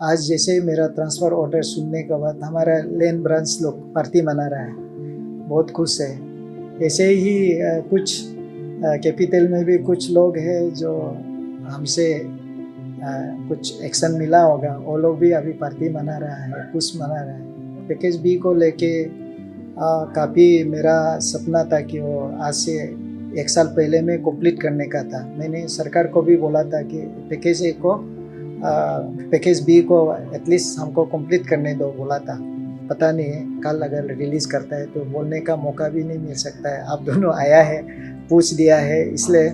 आज जैसे ही मेरा ट्रांसफ़र ऑर्डर सुनने के बाद हमारा लेन ब्रांच लोग पार्टी मना रहा है, बहुत खुश है। ऐसे ही कुछ कैपिटल में भी कुछ लोग हैं जो हमसे कुछ एक्शन मिला होगा, वो लोग भी अभी पार्टी मना रहा है, खुश मना रहा है। पैकेज बी को लेके काफ़ी मेरा सपना था कि वो आज से 1 साल पहले में कंप्लीट करने का था। मैंने सरकार को भी बोला था कि पैकेज ए को पैकेज बी को एटलीस्ट हमको कंप्लीट करने दो बोला था। पता नहीं है कल अगर रिलीज़ करता है तो बोलने का मौका भी नहीं मिल सकता है। आप दोनों आया है, पूछ दिया है, इसलिए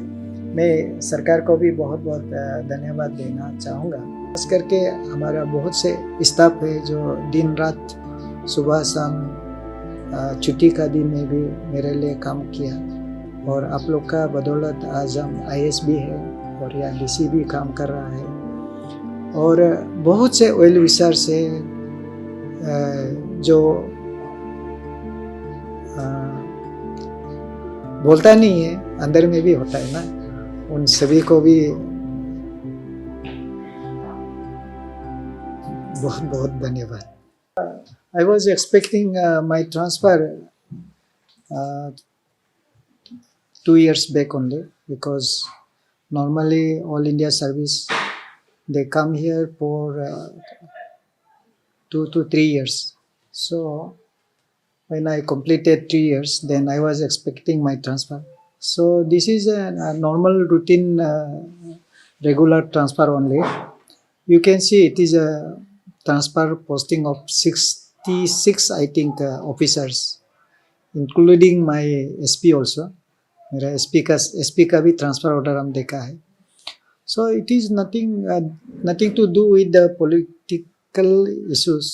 मैं सरकार को भी बहुत बहुत धन्यवाद देना चाहूँगा। खास करके हमारा बहुत से स्टाफ है जो दिन रात सुबह शाम छुट्टी का दिन में भी मेरे लिए काम किया, और आप लोग का बदौलत आज हम IAS भी है और या DC भी काम कर रहा है। और बहुत से ऑयल विशर्स है जो बोलता नहीं है, अंदर में भी होता है ना, उन सभी को भी बहुत बहुत धन्यवाद। I was expecting my transfer 2 years back only, because normally all India service they come here for 2 to 3 years. So when I completed 3 years, then I was expecting my transfer. So this is a normal routine regular transfer only. You can see it is a transfer posting of 66 I think officers, including my SP also. मेरा SP का भी transfer order हम देखा है. So it is nothing to do with the political issues,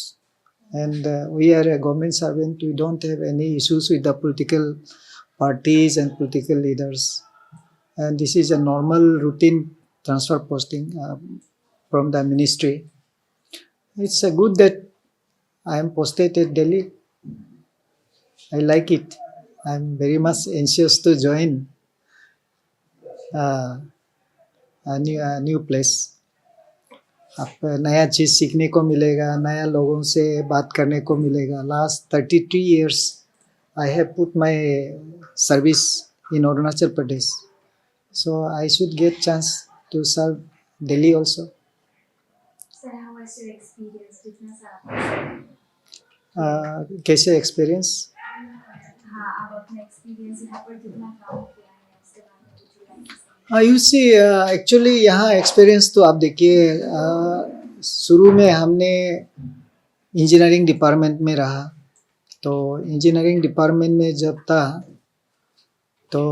and we are a government servant. We don't have any issues with the political parties and political leaders, and this is a normal routine transfer posting from the ministry. It's good that I am posted at Delhi. I like it. I'm very much anxious to join a new place. आप नया चीज़ सीखने को मिलेगा, नया लोगों से बात करने को मिलेगा. Last 33 years I have put my service in Arunachal Pradesh, so I should get chance to serve Delhi also. Sir, how was your experience? कितना सारा कैसे एक्सपीरियंस? हाँ, आप अपना एक्सपीरियंस यहाँ पर कितना काम किया है उसके बारे में कुछ यू सी एक्चुअली यहाँ एक्सपीरियंस तो आप देखिए, शुरू में हमने इंजीनियरिंग डिपार्टमेंट में रहा, तो इंजीनियरिंग डिपार्टमेंट में जब था तो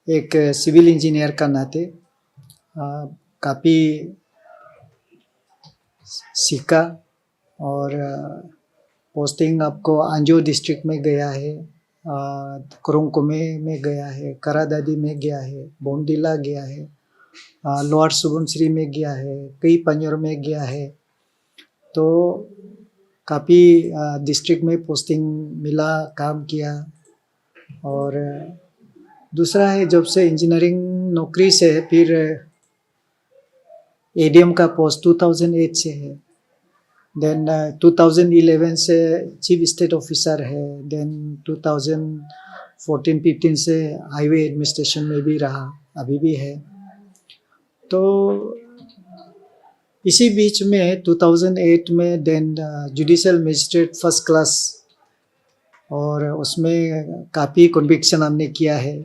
एक सिविल इंजीनियर का नाते काफ़ी सीखा, और पोस्टिंग आपको आंजो डिस्ट्रिक्ट में गया है, कुरुंकुमे में गया है, करादादी में गया है, बोमडिला गया है, लोअर सुबनसिरी में गया है, कई पंजर में गया है. तो काफ़ी डिस्ट्रिक्ट में पोस्टिंग मिला, काम किया. और दूसरा है, जब से इंजीनियरिंग नौकरी से फिर ADM का पोस्ट 2008 से है, देन 2011 से चीफ स्टेट ऑफिसर है, देन 2014-15 से हाईवे एडमिनिस्ट्रेशन में भी रहा, अभी भी है. तो इसी बीच में 2008 में then judicial magistrate first class, और उसमें काफ़ी कन्विक्शन हमने किया है,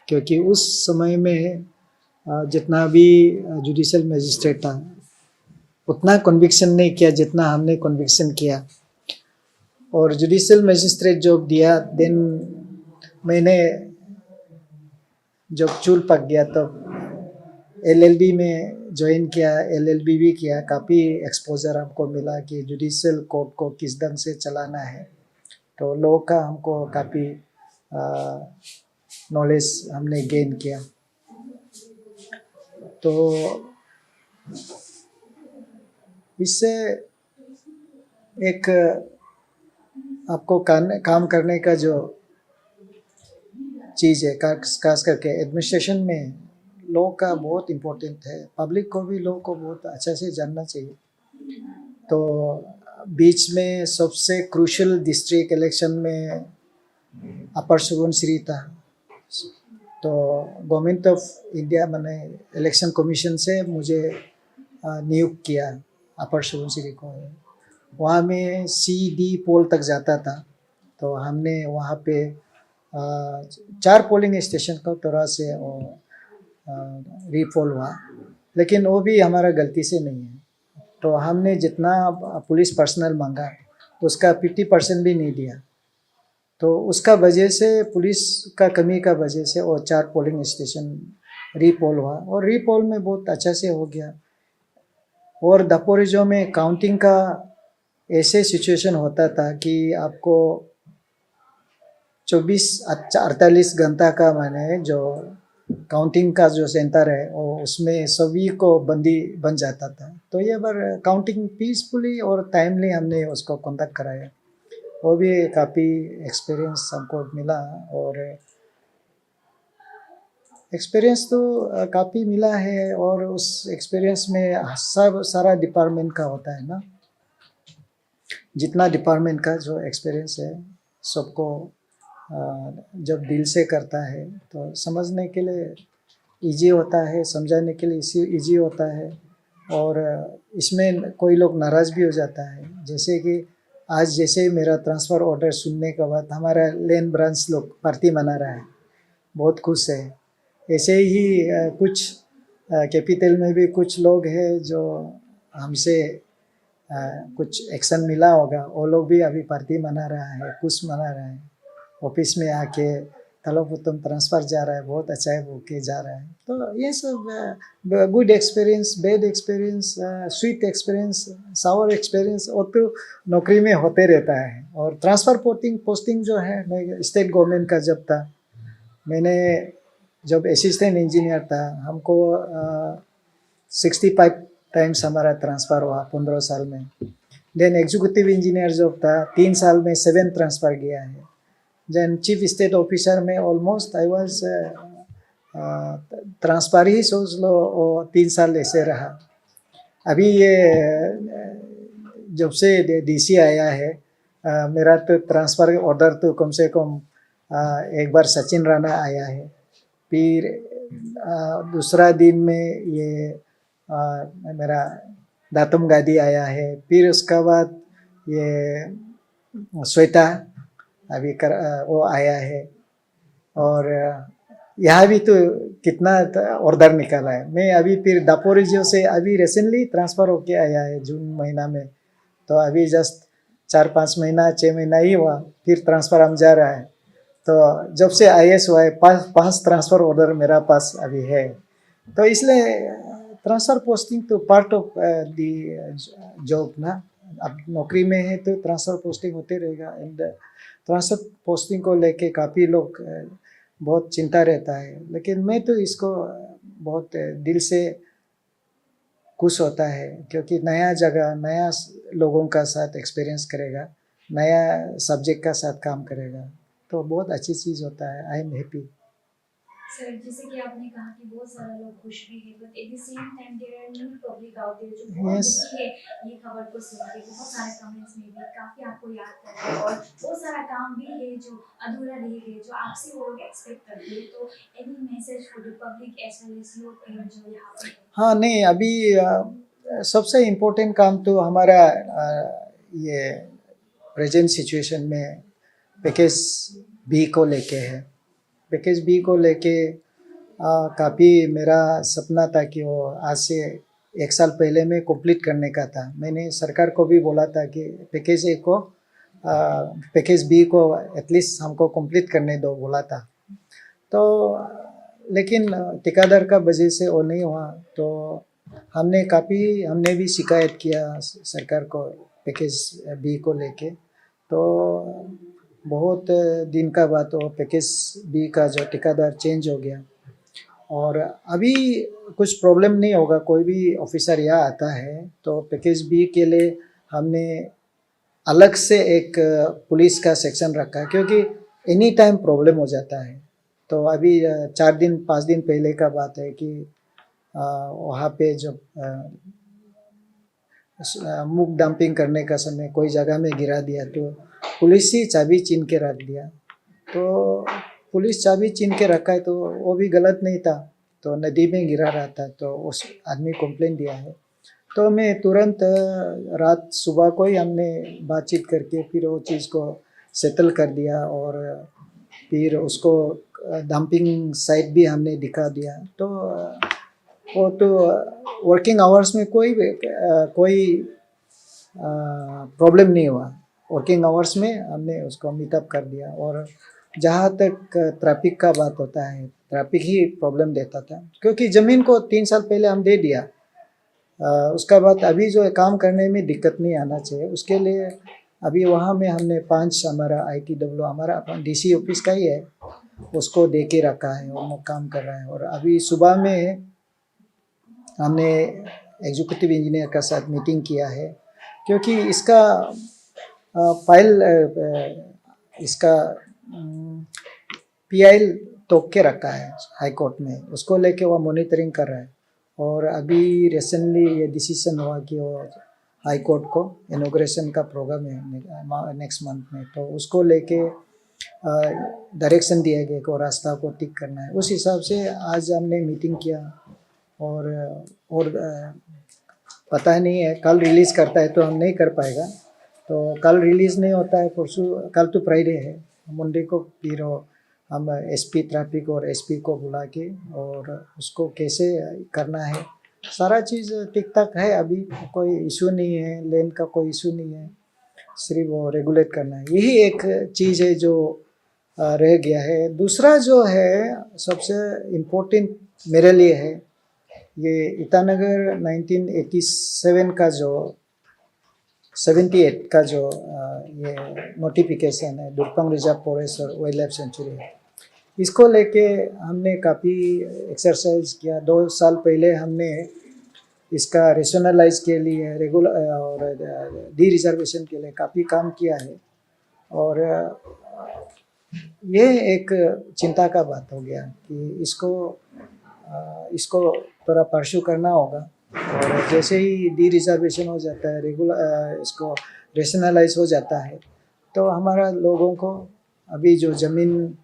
क्योंकि उस समय में जितना भी जुडिशियल मजिस्ट्रेट था उतना कन्विक्शन नहीं किया जितना हमने कन्विक्शन किया. और जुडिशियल मजिस्ट्रेट जॉब दिया, देन मैंने जब चूल पक गया तब LLB में ज्वाइन किया, LLB भी किया. काफ़ी एक्सपोजर हमको मिला कि जुडिशियल कोर्ट को किस ढंग से चलाना है, तो लॉ का हमको काफ़ी नॉलेज हमने गेन किया. तो इससे एक आपको काम करने का जो चीज़ है, खास करके एडमिनिस्ट्रेशन में लॉ का बहुत इम्पोर्टेंट है, पब्लिक को भी लॉ को बहुत अच्छा से जानना चाहिए। तो बीच में सबसे क्रूशल डिस्ट्रिक्ट इलेक्शन में अपर सुबनसिरी था, तो गवर्नमेंट ऑफ इंडिया मैंने इलेक्शन कमीशन से मुझे नियुक्त किया अपर सुबनसिरी को। वहाँ में CD पोल तक जाता था, तो हमने वहाँ पे 4 पोलिंग स्टेशन का तरह से रीपोल हुआ, लेकिन वो भी हमारा गलती से नहीं है। तो हमने जितना पुलिस पर्सनल मांगा उसका 50% भी नहीं दिया, तो उसका वजह से पुलिस का कमी का वजह से वो 4 पोलिंग स्टेशन रीपोल हुआ, और रीपोल में बहुत अच्छा से हो गया। और दापोरिजो में काउंटिंग का ऐसे सिचुएशन होता था कि आपको 24-48 घंटा का मैंने जो काउंटिंग का जो सेंटर है वो उसमें सभी को बंदी बन जाता था। तो ये बार काउंटिंग पीसफुली और टाइमली हमने उसको कंडक्ट कराया, वो भी काफ़ी एक्सपीरियंस हमको मिला। और एक्सपीरियंस तो काफ़ी मिला है, और उस एक्सपीरियंस में सब सारा डिपार्टमेंट का होता है ना, जितना डिपार्टमेंट का जो एक्सपीरियंस है सबको जब दिल से करता है तो समझने के लिए इजी होता है, समझाने के लिए इजी होता है। और इसमें कोई लोग नाराज़ भी हो जाता है, जैसे कि आज जैसे मेरा ट्रांसफ़र ऑर्डर सुनने के बाद हमारा लेन ब्रांच लोग पार्टी मना रहा है, बहुत खुश है। ऐसे ही कुछ कैपिटल में भी कुछ लोग हैं जो हमसे कुछ एक्शन मिला होगा, वो लोग भी अभी पार्टी मना रहा है, खुश मना रहा है। ऑफिस में आके चलो तुम ट्रांसफ़र जा रहा है, बहुत अच्छा है, बोल के जा रहा है। तो ये सब good experience, bad experience, sweet experience, sour experience, वो तो नौकरी में होते रहता है। और ट्रांसफ़र पोस्टिंग जो है, मैं स्टेट गवर्नमेंट का जब था, मैंने जब असिस्टेंट इंजीनियर था, हमको 65 टाइम्स हमारा ट्रांसफ़र हुआ 15 साल में। देन एग्जीक्यूटिव इंजीनियर जब था 3 साल में 7 ट्रांसफ़र गया है। देन चीफ स्टेट ऑफिसर में ऑलमोस्ट आई वाज ट्रांसफ़र ही सोच लो, वो 3 साल ऐसे रहा। अभी ये जब से DC आया है, मेरा तो ट्रांसफ़र ऑर्डर तो कम से कम एक बार सचिन राणा आया है, फिर दूसरा दिन में ये मेरा दातुम गादी आया है, फिर उसका बाद ये श्वेता अभी वो आया है। और यहाँ भी तो कितना ऑर्डर निकाला है। मैं अभी फिर दापोरिजो से अभी रिसेंटली ट्रांसफ़र होके आया है जून महीना में, तो अभी जस्ट 4-5 महीना 6 महीना ही हुआ, फिर ट्रांसफ़र हम जा रहा है। तो जब से IS हुआ है 5 ट्रांसफ़र ऑर्डर मेरा पास अभी है। तो इसलिए ट्रांसफ़र पोस्टिंग तो पार्ट ऑफ दी जॉब ना, अब नौकरी में है तो ट्रांसफ़र पोस्टिंग होते रहेगा। एंड ट्रांसफ़र पोस्टिंग को लेके काफ़ी लोग बहुत चिंता रहता है, लेकिन मैं तो इसको बहुत दिल से खुश होता है, क्योंकि नया जगह, नया लोगों का साथ एक्सपीरियंस करेगा, नया सब्जेक्ट का साथ काम करेगा, तो बहुत अच्छी चीज़ होता है। I am happy. सर, जैसे कि आपने कहा कि बहुत सारे लोग खुश भी हैं, but at the same time there are new public out there जो बहुत Yes. दुखी है ये खबर को सुन के। बहुत सारे कमेंट्स में भी काफ़ी आपको याद कर रहे हैं, और बहुत सारा काम भी है जो अधूरा रह गए, जो आपसे वो लोग एक्सपेक्ट करते हैं। तो any message for the public as well as your team जो यहाँ पर है? हाँ, नहीं, अभी सबसे इम्पोर्टेंट काम तो हमारा ये प्रेजेंट सिचुएशन में पैकेज B को लेके है। पैकेज B को लेके काफ़ी मेरा सपना था कि वो आज से 1 साल पहले में कंप्लीट करने का था। मैंने सरकार को भी बोला था कि पैकेज A को पैकेज B को एटलीस्ट हमको कंप्लीट करने दो, बोला था। तो लेकिन ठेकेदार का वजह से वो नहीं हुआ, तो हमने भी शिकायत किया सरकार को पैकेज B को लेके। तो बहुत दिन का बाद वो पैकेज B का जो ठेकेदार चेंज हो गया, और अभी कुछ प्रॉब्लम नहीं होगा। कोई भी ऑफिसर यहाँ आता है तो पैकेज B के लिए हमने अलग से एक पुलिस का सेक्शन रखा है, क्योंकि एनी टाइम प्रॉब्लम हो जाता है। तो अभी 4 दिन 5 दिन पहले का बात है कि वहाँ पे जब मूक डंपिंग करने का समय कोई जगह में गिरा दिया तो पुलिस ही चाबी छीन के रख दिया। तो पुलिस चाबी छीन के रखा है तो वो भी गलत नहीं था, तो नदी में गिरा रहा था, तो उस आदमी कंप्लेंट दिया है। तो मैं तुरंत रात सुबह को ही हमने बातचीत करके फिर वो चीज़ को सेटल कर दिया और फिर उसको डंपिंग साइट भी हमने दिखा दिया। तो वो तो वर्किंग आवर्स में कोई प्रॉब्लम नहीं हुआ। वर्किंग आवर्स में हमने उसको मीटअप कर दिया। और जहाँ तक ट्रैफिक का बात होता है, ट्रैफिक ही प्रॉब्लम देता था, क्योंकि ज़मीन को 3 साल पहले हम दे दिया। उसका बाद अभी जो काम करने में दिक्कत नहीं आना चाहिए, उसके लिए अभी वहाँ में हमने 5 हमारा ITW हमारा अपन DC ऑफिस का ही है, उसको दे के रखा है और वो काम कर रहा है। और अभी सुबह में हमने एग्जीक्यूटिव इंजीनियर का साथ मीटिंग किया है, क्योंकि इसका फाइल इसका PIL तोड़ के रखा है हाई कोर्ट में, उसको लेके वो मॉनिटरिंग कर रहा है। और अभी रिसेंटली ये डिसीजन हुआ कि वो हाई कोर्ट को इनॉग्रेशन का प्रोग्राम है नेक्स्ट मंथ में, तो उसको लेके डायरेक्शन दिया गया कि रास्ता को ठीक करना है। उस हिसाब से आज हमने मीटिंग किया और पता नहीं है कल रिलीज़ करता है तो हम नहीं कर पाएगा, तो कल रिलीज़ नहीं होता है, परसों कल तो फ्राइडे है, मंडे को फिर हम SP ट्रैफिक और SP को बुला के और उसको कैसे करना है सारा चीज़ ठीक ठाक है। अभी कोई इशू नहीं है, लेन का कोई इशू नहीं है, सिर्फ वो रेगुलेट करना है, यही एक चीज़ है जो रह गया है। दूसरा जो है सबसे इम्पोर्टेंट मेरे लिए है, ये ईटानगर 1987 का जो 78 का जो ये नोटिफिकेशन है दुर्गम रिजर्व फॉरेस्ट और वाइल्ड लाइफ सेंचुरी है, इसको लेके हमने काफ़ी एक्सरसाइज किया। 2 साल पहले हमने इसका रेशनलाइज के लिए रेगुलर और डी रिजर्वेशन के लिए काफ़ी काम किया है। और ये एक चिंता का बात हो गया कि इसको थोड़ा परस्यू करना होगा। और जैसे ही डी रिजर्वेशन हो जाता है, रेगुलर इसको रेशनलाइज हो जाता है, तो हमारा लोगों को अभी जो ज़मीन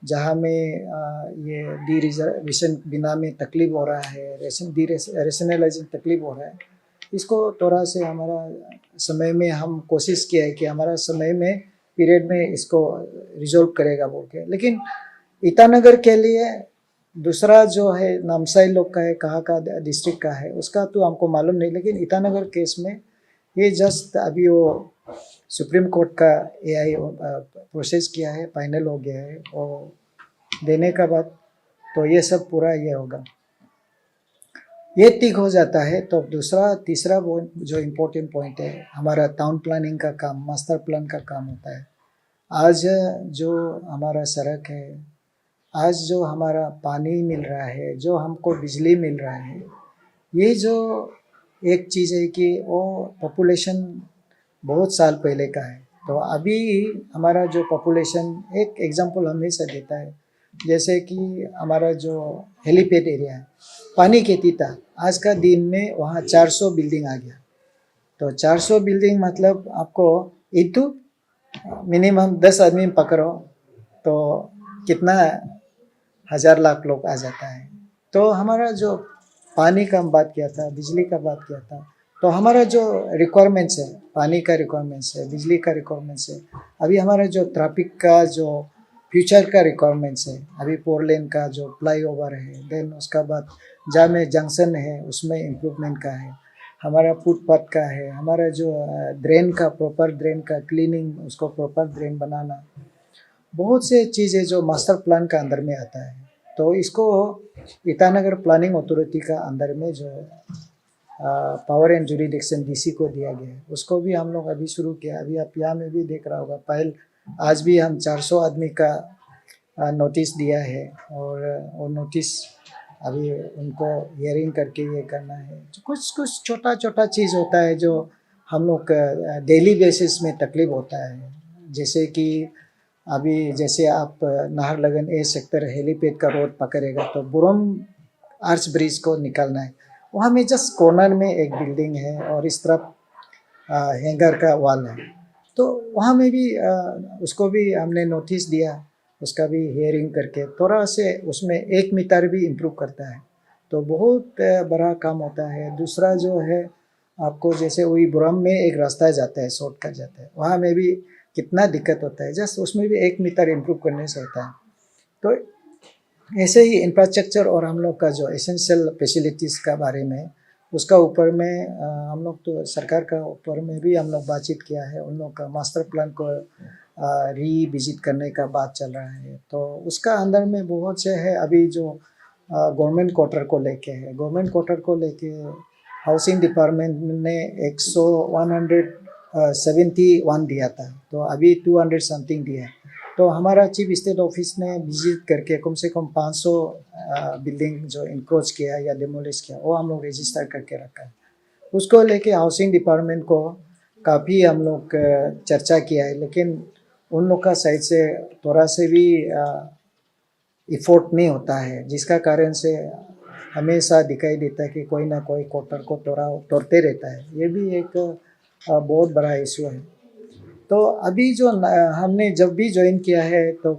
जहाँ में ये डी रिजर्वेशन बिना में तकलीफ हो रहा है, रेशनलाइजेशन तकलीफ हो रहा है, इसको थोड़ा से हमारा समय में हम कोशिश किया है कि हमारा समय में पीरियड में इसको रिजॉल्व करेगा बोल के। लेकिन ईटानगर के लिए दूसरा जो है नामसाई लोग का है, कहाँ का डिस्ट्रिक्ट का है उसका तो हमको मालूम नहीं, लेकिन ईटानगर केस में ये जस्ट अभी वो सुप्रीम कोर्ट का AI प्रोसेस किया है, फाइनल हो गया है, और देने का बाद तो ये सब पूरा ये होगा, ये ठीक हो जाता है। तो तीसरा जो इम्पोर्टेंट पॉइंट है, हमारा टाउन प्लानिंग का काम, मास्टर प्लान का काम होता है। आज जो हमारा सड़क है, आज जो हमारा पानी मिल रहा है, जो हमको बिजली मिल रहा है, ये जो एक चीज़ है कि वो पॉपुलेशन बहुत साल पहले का है। तो अभी हमारा जो पॉपुलेशन, एक एग्जांपल हमेशा देता है, जैसे कि हमारा जो हेलीपैड एरिया है, पानी खेती था, आज का दिन में वहाँ 400 बिल्डिंग आ गया। तो 400 बिल्डिंग मतलब आपको इतु मिनिमम 10 आदमी पकड़ो तो कितना 1000 लाख लोग आ जाता है। तो हमारा जो पानी का बात किया था, बिजली का बात किया था, तो हमारा जो रिक्वायरमेंट्स है, पानी का रिक्वायरमेंट्स है, बिजली का रिक्वायरमेंट्स है, अभी हमारा जो ट्रैफिक का जो फ्यूचर का रिक्वायरमेंट्स है, अभी 4 लेन का जो फ्लाईओवर है, देन उसका बाद जहाँ में जंक्शन है उसमें इम्प्रूवमेंट का है, हमारा फुटपाथ का है, हमारा जो ड्रेन का प्रॉपर ड्रेन का क्लीनिंग, उसको प्रॉपर ड्रेन बनाना, बहुत से चीज़ें जो मास्टर प्लान का अंदर में आता है। तो इसको ईटानगर प्लानिंग अथॉरिटी का अंदर में जो पावर एंड जुरिडिक्शन DC को दिया गया है, उसको भी हम लोग अभी शुरू किया। अभी आप यहाँ में भी देख रहा होगा, पहले आज भी हम 400 आदमी का नोटिस दिया है, और वो नोटिस अभी उनको हियरिंग करके ये करना है। कुछ छोटा छोटा चीज़ होता है जो हम लोग डेली बेसिस में तकलीफ होता है, जैसे कि अभी जैसे आप नाहरलगन ए सेक्टर हेलीपैड का रोड पकड़ेगा तो बुरम आर्च ब्रिज को निकलना है। वहाँ में जस्ट कॉर्नर में एक बिल्डिंग है और इस तरफ हैंगर का वॉल है। तो वहाँ में भी उसको भी हमने नोटिस दिया, उसका भी हियरिंग करके थोड़ा से उसमें 1 मीटर भी इम्प्रूव करता है तो बहुत बड़ा काम होता है। दूसरा जो है आपको जैसे वही बुरम में एक रास्ता जाता है, शॉर्टकट जाता है, वहाँ में भी कितना दिक्कत होता है, जस्ट उसमें भी 1 मीटर इम्प्रूव करने से होता है। तो ऐसे ही इंफ्रास्ट्रक्चर और हम लोग का जो एसेंशियल फैसिलिटीज़ का बारे में उसका ऊपर में हम लोग तो सरकार का ऊपर में भी हम लोग बातचीत किया है। उन लोग का मास्टर प्लान को रीविजिट करने का बात चल रहा है। तो उसका अंदर में बहुत से है। अभी जो गवर्नमेंट क्वार्टर को लेके है, गवर्नमेंट क्वार्टर को लेके हाउसिंग डिपार्टमेंट ने 171 दिया था, तो अभी 200 समथिंग दिया है। तो हमारा चीफ स्टेट ऑफिस ने विजिट करके कम से कम 500 बिल्डिंग जो इंक्रोच किया या डिमोलिश किया वो हम लोग रजिस्टर करके रखा है। उसको लेके हाउसिंग डिपार्टमेंट को काफ़ी हम लोग चर्चा किया है, लेकिन उन लोग का साइड से थोड़ा से भी इफोर्ट नहीं होता है, जिसका कारण से हमेशा दिखाई देता है कि कोई ना कोई क्वार्टर को तोड़ते रहता है। ये भी एक बहुत बड़ा इशू है। तो अभी जो हमने जब भी ज्वाइन किया है तो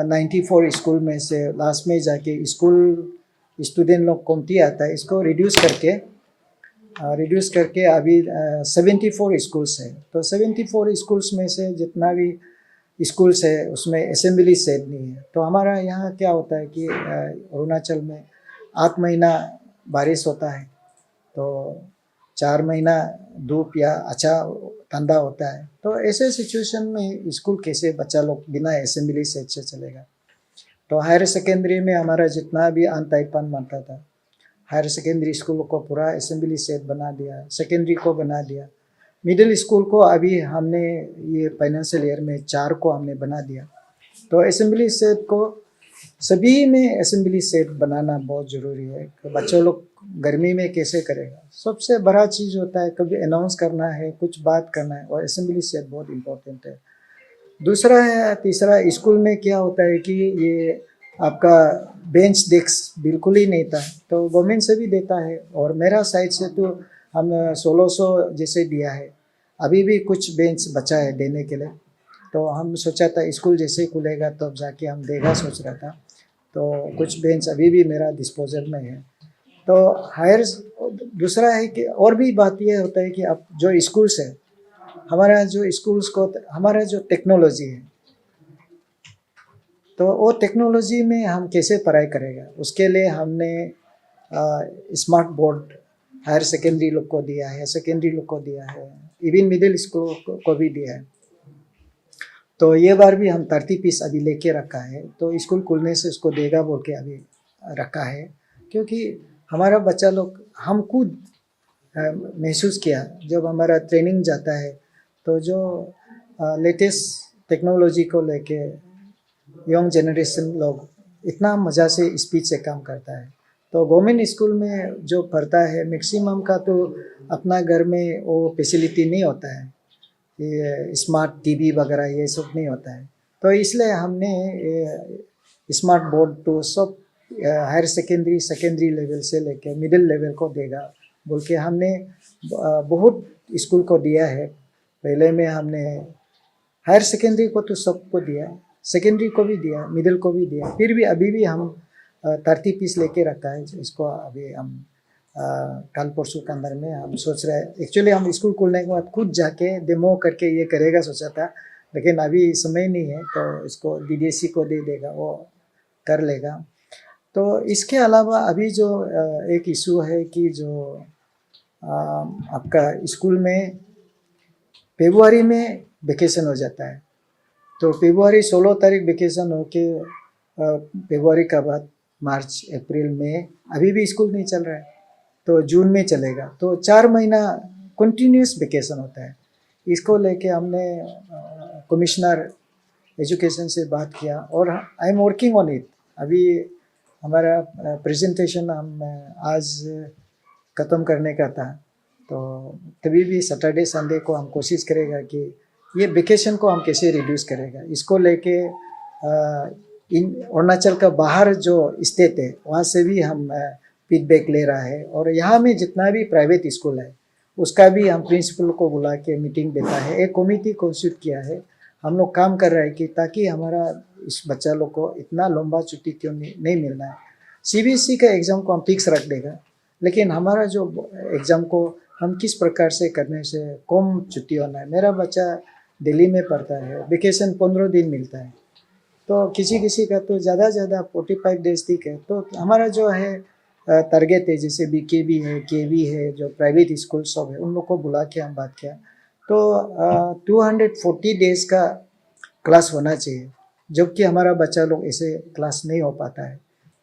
94 स्कूल में से लास्ट में जाके स्कूल स्टूडेंट लोग कमती आता है, इसको रिड्यूस करके अभी 74 स्कूल्स है। तो 74 स्कूल्स में से जितना भी स्कूल्स है उसमें असेंबली सेट नहीं है। तो हमारा यहाँ क्या होता है कि अरुणाचल में 8 महीना बारिश होता है, तो 4 महीना धूप या अच्छा ठंडा होता है। तो ऐसे सिचुएशन में स्कूल कैसे बच्चा लोग बिना असेंबली सेट से चलेगा। तो हायर सेकेंडरी में हमारा जितना भी अनटाइपन बनता था, हायर सेकेंडरी स्कूल को पूरा असेंबली सेट बना दिया, सेकेंडरी को बना दिया। मिडिल स्कूल को अभी हमने ये फाइनेंशियल ईयर में 4 को हमने बना दिया। तो असेंबली सेट को सभी में असेंबली सेट बनाना बहुत ज़रूरी है। बच्चों लोग गर्मी में कैसे करेगा। सबसे बड़ा चीज़ होता है कभी अनाउंस करना है, कुछ बात करना है, और असेंबली सेट बहुत इम्पोर्टेंट है। दूसरा है, तीसरा स्कूल में क्या होता है कि ये आपका बेंच डेस्क बिल्कुल ही नहीं था, तो गवर्नमेंट से भी देता है और मेरा साइड से तो हम 1600 जैसे दिया है। अभी भी कुछ बेंच बचा है देने के लिए, तो हम सोचा था स्कूल जैसे ही खुलेगा तब जाके हम देगा सोच रहा था। तो कुछ बेंच अभी भी मेरा डिस्पोजल में है। तो हायर दूसरा है कि और भी बात यह होता है कि अब जो स्कूल्स है, हमारा जो स्कूल्स को हमारा जो टेक्नोलॉजी है, तो वो टेक्नोलॉजी में हम कैसे पढ़ाई करेगा, उसके लिए हमने स्मार्ट बोर्ड हायर सेकेंडरी लोग को दिया है, सेकेंडरी लोग को दिया है, इवन मिडिल स्कूल को भी दिया है। तो ये बार भी हम 30 पीस अभी लेके रखा है, तो स्कूल खुलने से उसको देगा बोल के अभी रखा है। क्योंकि हमारा बच्चा लोग, हम खुद महसूस किया जब हमारा ट्रेनिंग जाता है, तो जो लेटेस्ट टेक्नोलॉजी को लेके यंग जनरेशन लोग इतना मज़ा से स्पीड से काम करता है। तो गवर्नमेंट स्कूल में जो पढ़ता है मैक्सिमम का तो अपना घर में वो फैसिलिटी नहीं होता है, ये स्मार्ट टीवी वगैरह ये सब नहीं होता है। तो इसलिए हमने स्मार्ट बोर्ड तो सब हायर सेकेंडरी लेवल से लेके मिडिल लेवल को देगा बोल के हमने बहुत स्कूल को दिया है। पहले में हमने हायर सेकेंडरी को तो सबको दिया, सेकेंडरी को भी दिया, मिडिल को भी दिया। फिर भी अभी भी हम 30 पीस लेके रखा है, इसको अभी हम कल परसों के अंदर में हम सोच रहे हैं। एक्चुअली हम स्कूल खोलने के बाद खुद जाके डेमो करके ये करेगा सोचा था, लेकिन अभी समय नहीं है, तो इसको DDSC को दे देगा, वो कर लेगा। तो इसके अलावा अभी जो एक इशू है कि जो आपका स्कूल में फरवरी में वेकेशन हो जाता है, तो फरवरी 16 तारीख वेकेशन हो के फरवरी का बाद मार्च अप्रैल में अभी भी स्कूल नहीं चल रहा है, तो जून में चलेगा। तो 4 महीना कंटिन्यूस वेकेशन होता है। इसको लेके हमने कमिश्नर एजुकेशन से बात किया और I am working on it. अभी हमारा प्रेजेंटेशन हम आज ख़त्म करने का था, तो तभी भी सैटरडे संडे को हम कोशिश करेगा कि ये वेकेशन को हम कैसे रिड्यूस करेगा, इसको लेके इन अरुणाचल का बाहर जो स्टेट है वहाँ से भी हम फीडबैक ले रहा है। और यहाँ में जितना भी प्राइवेट स्कूल है उसका भी हम प्रिंसिपल को बुला के मीटिंग देता है, एक कमेटी कॉन्स्टिट्यूट किया है। हम लोग काम कर रहे हैं कि ताकि हमारा इस बच्चा लोग को इतना लंबा छुट्टी क्यों नहीं मिलना है। सीबीएसई का एग्ज़ाम को हम फिक्स रख देगा, लेकिन हमारा जो एग्ज़ाम को हम किस प्रकार से करने से कम छुट्टी होना है। मेरा बच्चा दिल्ली में पढ़ता है, वेकेशन 15 दिन मिलता है, तो किसी किसी का तो ज़्यादा 45 डेज ठीक है। तो हमारा जो है टारगेट है, जैसे बीकेबी है, केवी है, जो प्राइवेट स्कूल सब है, उन लोग को बुला के हम बात किया, तो 240 डेज का क्लास होना चाहिए, जबकि हमारा बच्चा लोग ऐसे क्लास नहीं हो पाता है।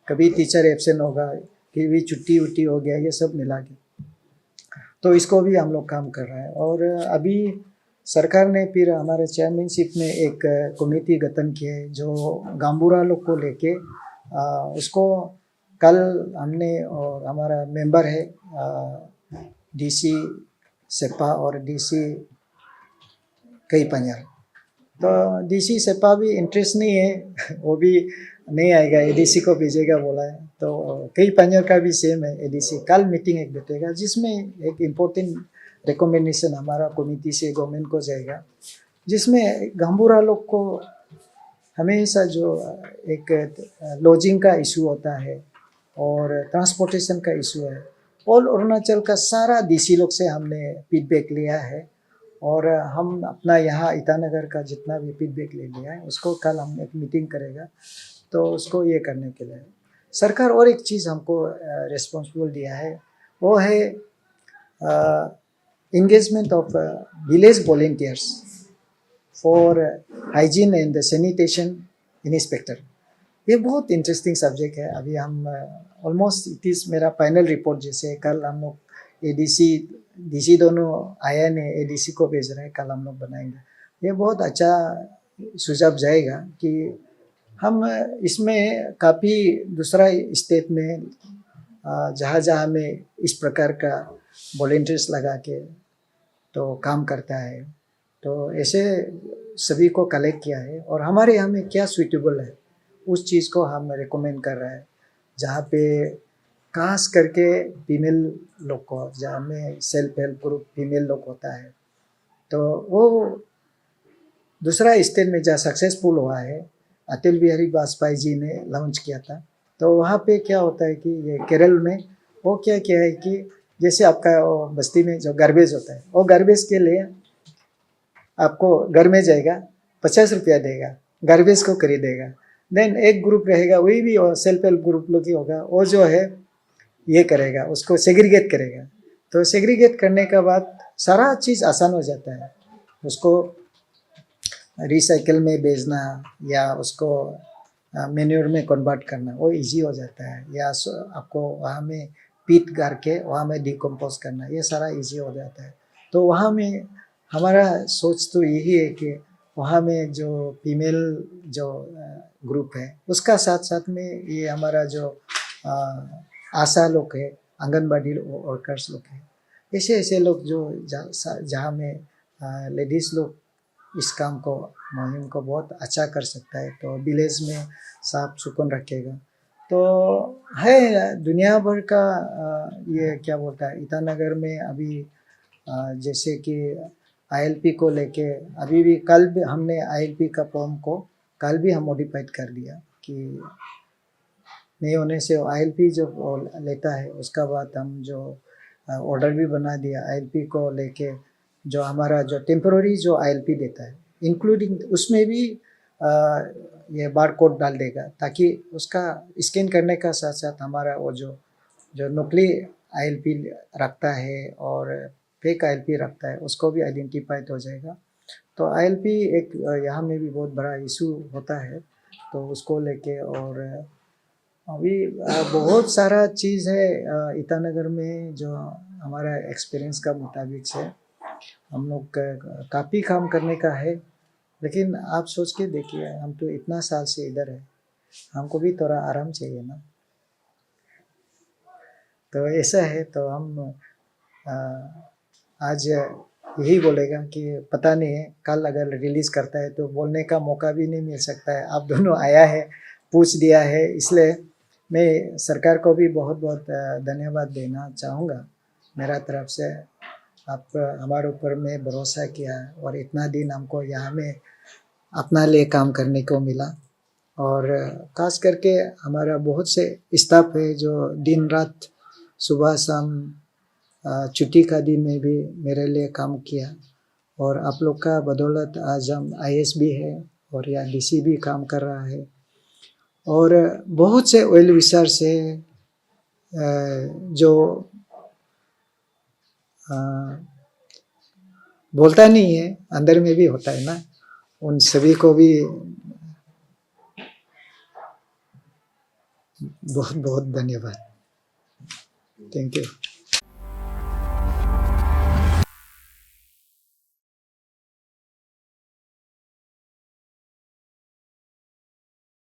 कभी टीचर एब्सेंट होगा, कभी छुट्टी उट्टी हो गया, ये सब मिला के, तो इसको भी हम लोग काम कर रहे हैं। और अभी सरकार ने फिर हमारे चेयरमैनशिप में एक कमेटी गठन की है जो गांबुरा लोग को लेके उसको कल हमने, और हमारा मेंबर है डीसी सेपा और डीसी कई पंजर, तो डीसी सेपा भी इंटरेस्ट नहीं है वो भी नहीं आएगा, एडीसी को भेजेगा बोला है। तो कई पंजर का भी सेम है, एडीसी कल मीटिंग एक बैठेगा जिसमें एक इम्पोर्टेंट रिकमेंडेशन हमारा कमेटी से गवर्नमेंट को जाएगा, जिसमें गांबुरा लोग को हमेशा जो एक लॉजिंग का इशू होता है और ट्रांसपोर्टेशन का इशू है, ऑल अरुणाचल का सारा डीसी लोग से हमने फीडबैक लिया है। और हम अपना यहाँ ईटानगर का जितना भी फीडबैक ले लिया है उसको कल हम एक मीटिंग करेगा, तो उसको ये करने के लिए सरकार और एक चीज़ हमको रिस्पॉन्सिबल दिया है, वो है engagement of village volunteers for hygiene and sanitation inspector। ये बहुत इंटरेस्टिंग सब्जेक्ट है। अभी हम ऑलमोस्ट इट इज़ मेरा फाइनल रिपोर्ट, जैसे कल हम लोग एडीसी डीसी दोनों आया ने एडीसी को भेज रहे हैं, कल हम लोग बनाएंगे। ये बहुत अच्छा सुझाव जाएगा कि हम इसमें काफ़ी दूसरा स्टेट में जहाँ जहाँ में इस प्रकार का वॉलेंटियर्स लगा के तो काम करता है, तो ऐसे सभी को कलेक्ट किया है और हमारे यहाँ में क्या सूटेबल है उस चीज़ को हम रिकमेंड कर रहे हैं। जहाँ पे खास करके फीमेल लोग को, जहाँ में सेल्फ हेल्प ग्रुप फीमेल लोग होता है, तो वो दूसरा स्टेट में जहाँ सक्सेसफुल हुआ है, अटल बिहारी वाजपेयी जी ने लॉन्च किया था। तो वहाँ पे क्या होता है कि ये केरल में वो क्या किया है कि जैसे आपका बस्ती में जो गार्बेज होता है, वो गार्बेज के लिए आपको घर में जाएगा, 50 रुपया देगा, गार्बेज को खरीदेगा। देन एक ग्रुप रहेगा, वही भी सेल्फ हेल्प ग्रुप लोग ही होगा, वो जो है ये करेगा, उसको सेग्रीगेट करेगा। तो सेग्रीगेट करने के बाद सारा चीज़ आसान हो जाता है, उसको रिसाइकल में भेजना या उसको मेन्योर में कन्वर्ट करना वो इजी हो जाता है, या आपको वहाँ में पीट करके वहाँ में डिकम्पोज करना, ये सारा इजी हो जाता है। तो वहाँ में हमारा सोच तो यही है कि वहाँ में जो फीमेल जो ग्रुप है उसका साथ साथ में ये हमारा जो आशा लोग है, आंगनबाड़ी वर्कर्स लोग हैं, ऐसे ऐसे लोग जो जहाँ में लेडीज़ लोग इस काम को, मुहिम को बहुत अच्छा कर सकता है, तो विलेज में साफ सुकून रखेगा। तो है दुनिया भर का ये क्या बोलता है, ईटानगर में अभी जैसे कि आईएलपी को लेके अभी भी कल भी हमने आईएलपी का फॉर्म को कल भी हम मॉडिफाइड कर दिया कि नहीं होने से आईएलपी जो लेता है उसका बाद हम जो ऑर्डर भी बना दिया आईएलपी को लेके, जो हमारा जो टेम्पररी जो आईएलपी देता है इंक्लूडिंग उसमें भी ये बार कोड डाल देगा, ताकि उसका स्कैन करने का साथ साथ हमारा वो जो नकली आईएलपी रखता है और फेक आईएलपी रखता है उसको भी आइडेंटिफाइड हो जाएगा। तो आईएलपी एक यहाँ में भी बहुत बड़ा इशू होता है, तो उसको लेके और अभी बहुत सारा चीज़ है ईटानगर में जो हमारा एक्सपीरियंस का मुताबिक से हम लोग काफ़ी काम करने का है। लेकिन आप सोच के देखिए, हम तो इतना साल से इधर है, हमको भी थोड़ा आराम चाहिए ना। तो ऐसा है, तो हम आज यही बोलेगा कि पता नहीं है कल अगर रिलीज़ करता है तो बोलने का मौका भी नहीं मिल सकता है। आप दोनों आया है, पूछ दिया है, इसलिए मैं सरकार को भी बहुत बहुत धन्यवाद देना चाहूँगा। मेरा तरफ से आप हमारे ऊपर में भरोसा किया और इतना दिन हमको यहाँ में अपना लिए काम करने को मिला। और ख़ास करके हमारा बहुत से स्टाफ है जो दिन रात सुबह शाम छुट्टी का दिन में भी मेरे लिए काम किया। और आप लोग का बदौलत आज हम IAS भी है और या DC भी काम कर रहा है। और बहुत से ऑयल विशर्स है जो बोलता नहीं है, अंदर में भी होता है ना, उन सभी को भी बहुत बहुत धन्यवाद। Thank you.